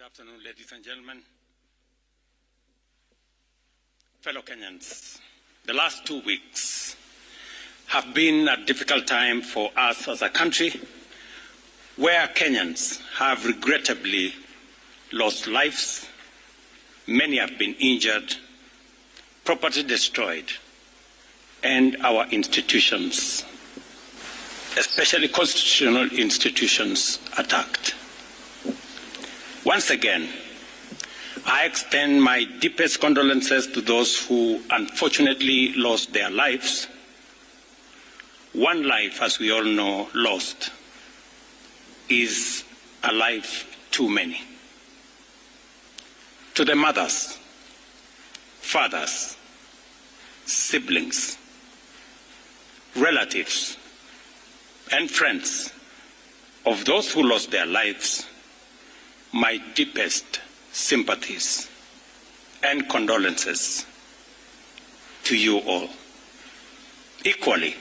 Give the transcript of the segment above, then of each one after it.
afternoon, ladies and gentlemen. Fellow Kenyans, the last 2 weeks have been a difficult time for us as a country, where Kenyans have regrettably lost lives, many have been injured, property destroyed, and our institutions, especially constitutional institutions, attacked. Once again, I extend my deepest condolences to those who unfortunately lost their lives. One life, as we all know, lost is a life too many. To the mothers, fathers, siblings, relatives, and friends of those who lost their lives, my deepest sympathies and condolences to you all. Equally,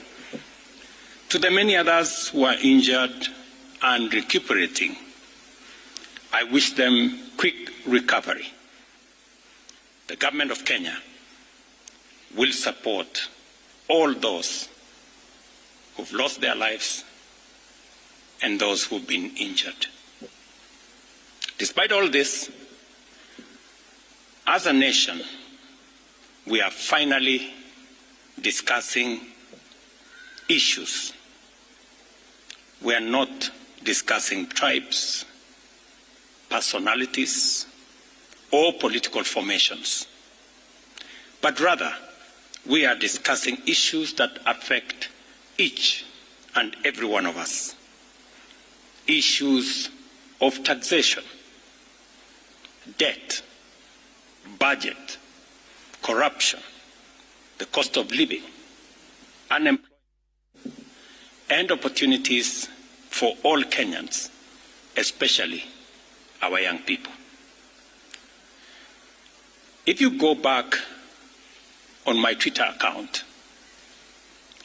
to the many others who are injured and recuperating, I wish them quick recovery. The government of Kenya will support all those who've lost their lives and those who've been injured. Despite all this, as a nation, we are finally discussing issues. We are not discussing tribes, personalities, or political formations, but rather we are discussing issues that affect each and every one of us. Issues of taxation, debt, budget, corruption, the cost of living, unemployment, and opportunities for all Kenyans, especially our young people. If you go back on my Twitter account,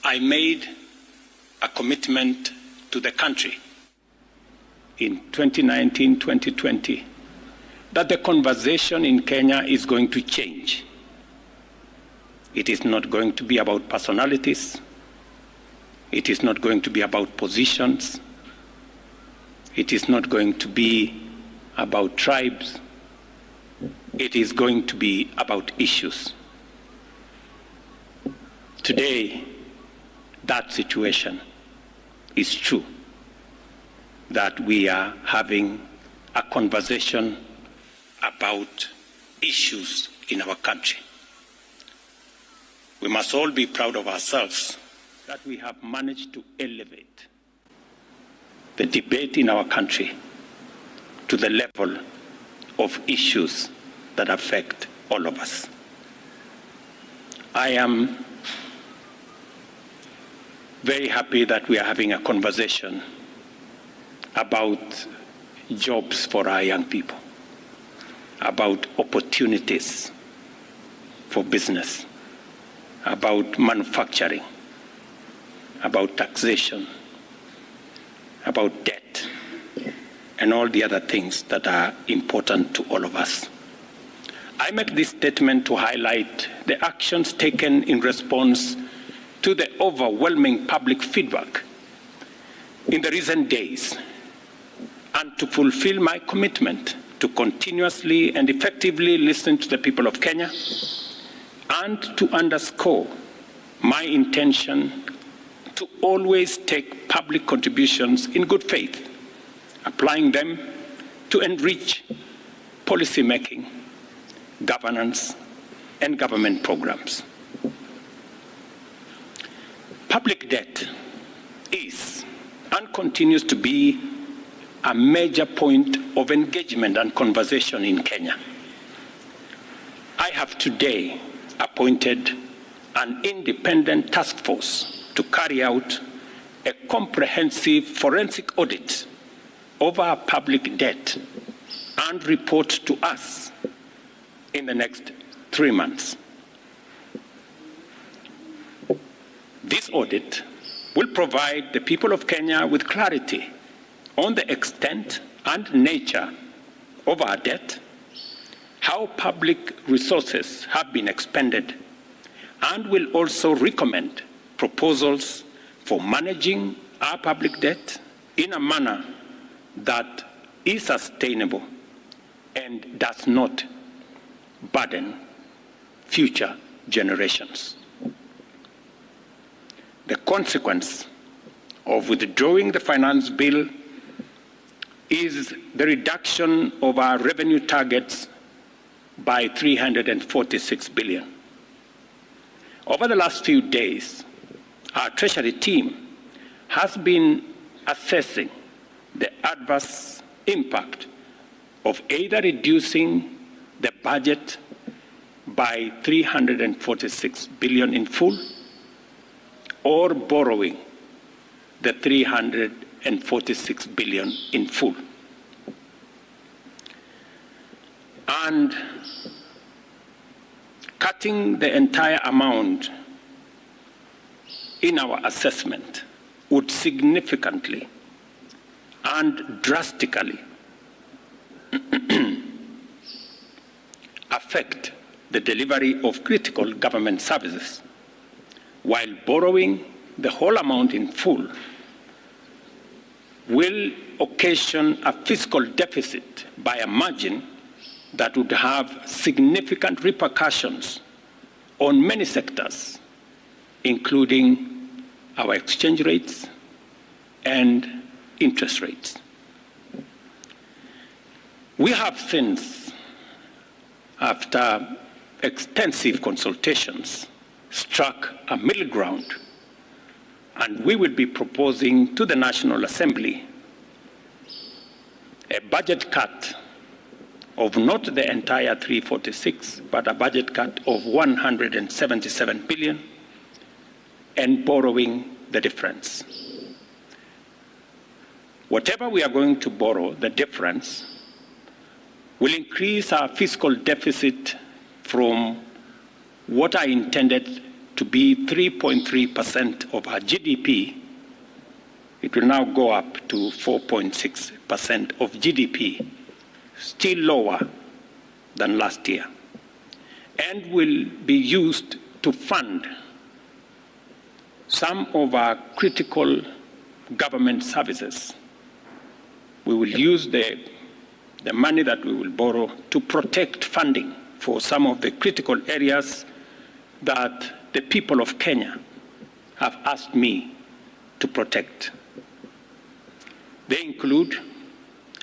I made a commitment to the country in 2019-2020 that the conversation in Kenya is going to change. It is not going to be about personalities. It is not going to be about positions. It is not going to be about tribes. It is going to be about issues. Today, that situation is true, that we are having a conversation about issues in our country. We must all be proud of ourselves that we have managed to elevate the debate in our country to the level of issues that affect all of us. I am very happy that we are having a conversation about jobs for our young people, about opportunities for business, about manufacturing, about taxation, about debt, and all the other things that are important to all of us. I make this statement to highlight the actions taken in response to the overwhelming public feedback in the recent days, and to fulfill my commitment to continuously and effectively listen to the people of Kenya, and to underscore my intention to always take public contributions in good faith, applying them to enrich policy making, governance, and government programs. Public debt is and continues to be a major point of engagement and conversation in Kenya. I have today appointed an independent task force to carry out a comprehensive forensic audit of our public debt and report to us in the next 3 months. This audit will provide the people of Kenya with clarity on the extent and nature of our debt, how public resources have been expended, and will also recommend proposals for managing our public debt in a manner that is sustainable and does not burden future generations. The consequence of withdrawing the finance bill is the reduction of our revenue targets by 346 billion. Over the last few days, our Treasury team has been assessing the adverse impact of either reducing the budget by 346 billion in full or borrowing the 346 billion in full. And cutting the entire amount in our assessment would significantly and drastically affect the delivery of critical government services, while borrowing the whole amount in full will occasion a fiscal deficit by a margin that would have significant repercussions on many sectors, including our exchange rates and interest rates. We have since, after extensive consultations, struck a middle ground, and we will be proposing to the National Assembly a budget cut of not the entire 346, but a budget cut of 177 billion, and borrowing the difference. Whatever we are going to borrow, the difference, will increase our fiscal deficit from what I intended to be 3.3% of our GDP. It will now go up to 4.6% of GDP, still lower than last year, and will be used to fund some of our critical government services. We will use the money that we will borrow to protect funding for some of the critical areas that the people of Kenya have asked me to protect. They include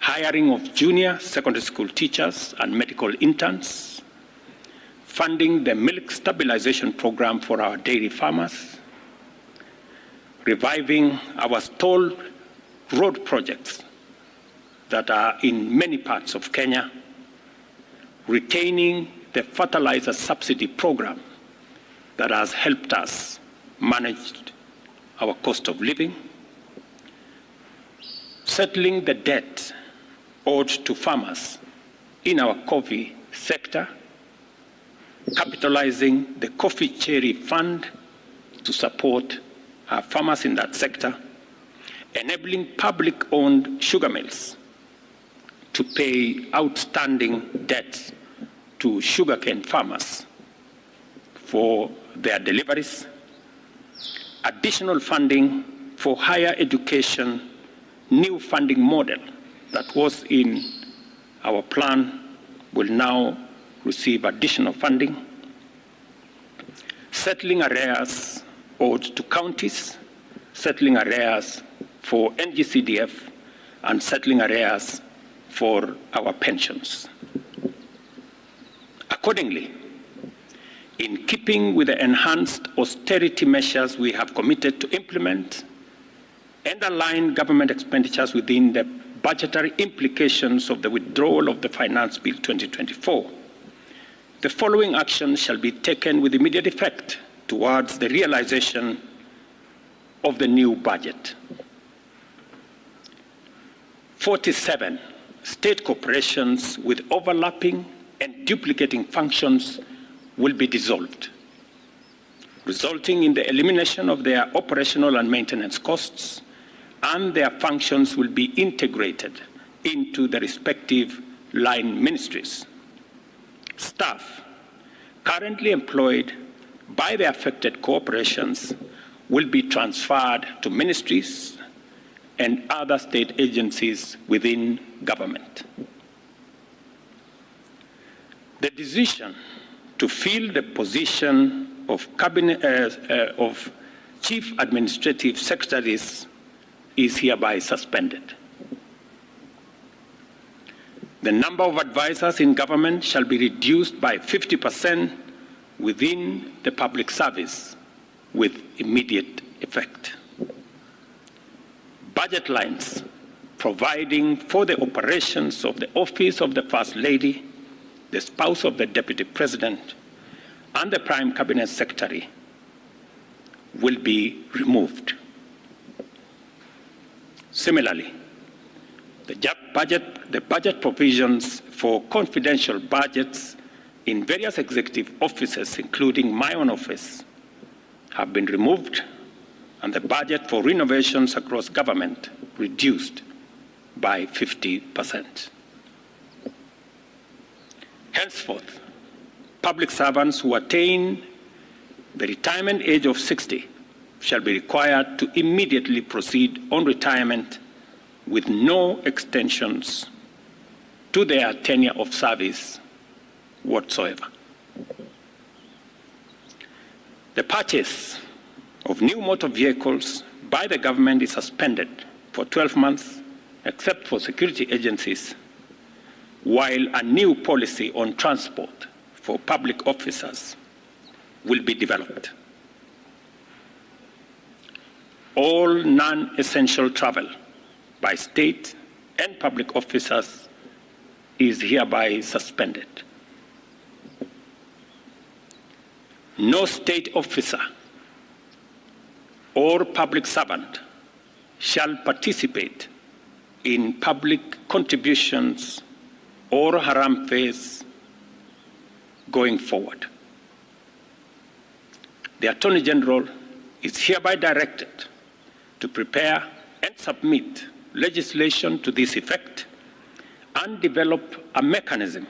hiring of junior secondary school teachers and medical interns, funding the milk stabilization program for our dairy farmers, reviving our stalled road projects that are in many parts of Kenya, retaining the fertilizer subsidy program that has helped us manage our cost of living, settling the debt owed to farmers in our coffee sector, capitalizing the Coffee Cherry Fund to support our farmers in that sector, enabling public-owned sugar mills to pay outstanding debts to sugarcane farmers for their deliveries, additional funding for higher education, new funding model that was in our plan will now receive additional funding, settling arrears owed to counties, settling arrears for NGCDF, and settling arrears for our pensions. Accordingly, in keeping with the enhanced austerity measures we have committed to implement and align government expenditures within the budgetary implications of the withdrawal of the Finance Bill 2024, the following actions shall be taken with immediate effect towards the realization of the new budget. 47 state corporations with overlapping and duplicating functions will be dissolved, resulting in the elimination of their operational and maintenance costs, and their functions will be integrated into the respective line ministries. Staff currently employed by the affected corporations will be transferred to ministries and other state agencies within government. The decision to fill the position of Chief Administrative Secretaries is hereby suspended. The number of advisors in government shall be reduced by 50% within the public service with immediate effect. Budget lines providing for the operations of the Office of the First Lady, the spouse of the Deputy President, and the Prime Cabinet Secretary will be removed. Similarly, the budget provisions for confidential budgets in various executive offices, including my own office, have been removed, and the budget for renovations across government reduced by 50%. Henceforth, public servants who attain the retirement age of 60 shall be required to immediately proceed on retirement with no extensions to their tenure of service whatsoever. The purchase of new motor vehicles by the government is suspended for 12 months, except for security agencies, while a new policy on transport for public officers will be developed. All non-essential travel by state and public officers is hereby suspended. No state officer or public servant shall participate in public contributions or haram phase going forward. The Attorney General is hereby directed to prepare and submit legislation to this effect and develop a mechanism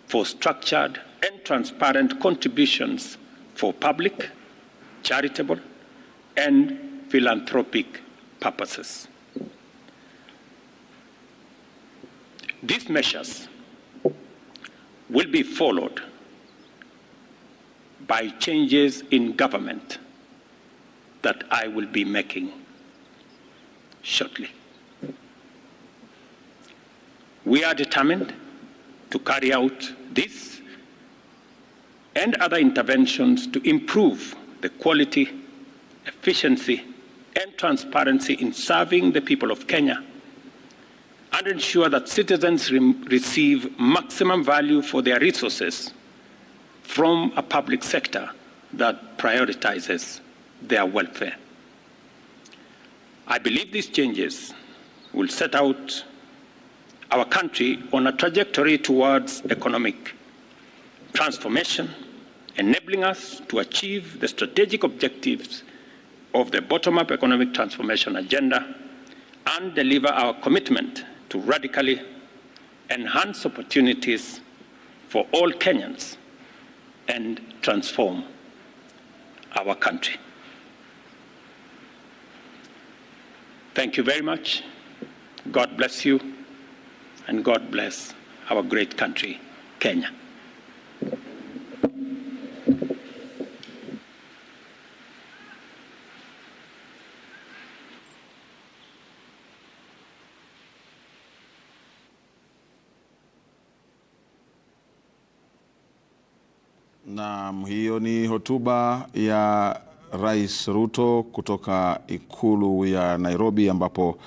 for structured and transparent contributions for public, charitable, and philanthropic purposes. These measures will be followed by changes in government that I will be making shortly. We are determined to carry out this and other interventions to improve the quality, efficiency, and transparency in serving the people of Kenya and ensure that citizens receive maximum value for their resources from a public sector that prioritizes their welfare. I believe these changes will set out our country on a trajectory towards economic transformation, enabling us to achieve the strategic objectives of the bottom-up economic transformation agenda and deliver our commitment to radically enhance opportunities for all Kenyans and transform our country. Thank you very much. God bless you, and God bless our great country, Kenya. Na hiyo ni hotuba ya Rais Ruto kutoka ikulu ya Nairobi, ambapo